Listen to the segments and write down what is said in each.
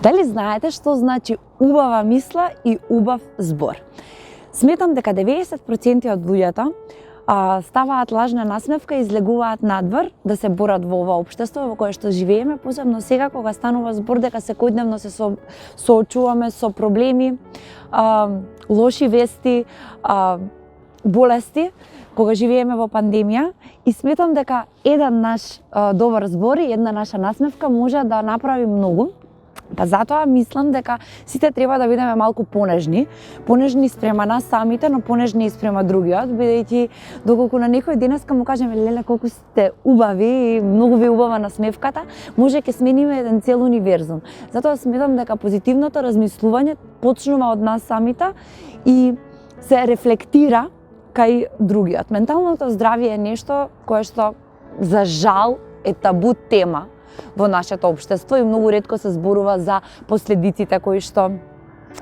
Дали знаете што значи убава мисла и убав збор? Сметам дека 90% од луѓето ставаат лажна насмевка и излегуваат надвор да се борат во ова општество во кое што живееме, посебно сега кога станува збор дека секојдневно се соочуваме со проблеми, лоши вести, болести, кога живееме во пандемија, и сметам дека еден наш добар збор и една наша насмевка може да направи многу. Па затоа мислам дека сите треба да бидеме малку понежни спрема нас самите, но понежни и спрема другиот, бидејќи доколку на некој денеска му кажеме леле колку сте убави и многу ви убава насмевката, може ќе смениме еден цел универзум. Затоа сметам дека позитивното размислување почнува од нас самите и се рефлектира кај другиот. Менталното здравје е нешто кое што за жал е табу тема во нашето општество и многу ретко се зборува за последиците кои што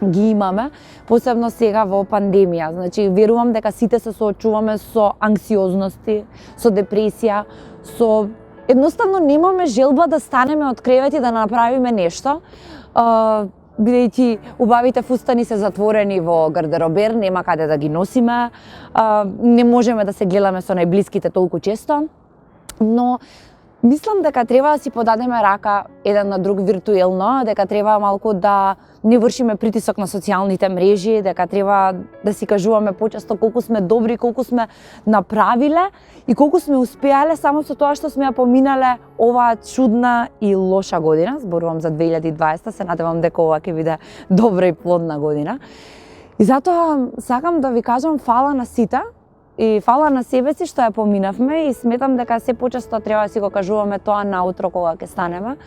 ги имаме, посебно сега во пандемија. Значи, верувам дека сите се соочуваме со анксиозности, со депресија, со едноставно немаме желба да станеме од кревет и да направиме нешто, бидејќи убавите фустани се затворени во гардеробер, нема каде да ги носиме, не можеме да се гледаме со најблиските толку често, но мислам дека треба да си подадеме рака еден на друг виртуелно, дека треба малку да не вршиме притисок на социјалните мрежи, дека треба да си кажуваме почесто колку сме добри, колку сме направиле и колку сме успеале само со тоа што сме ја поминале оваа чудна и лоша година. Зборувам за 2020, се надевам дека ова ќе биде добра и плодна година. И затоа сакам да ви кажам фала на сите, и фала на себе си што ја поминавме и сметам дека се почесто треба да си го кажуваме тоа наутро кога ќе станеме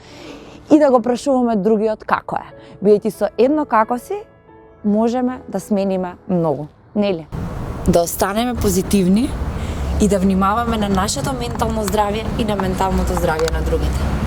и да го прашуваме другиот како е. Бидејќи со едно како си можеме да смениме многу, нели? Да останеме позитивни и да внимаваме на нашето ментално здравје и на менталното здравје на другите.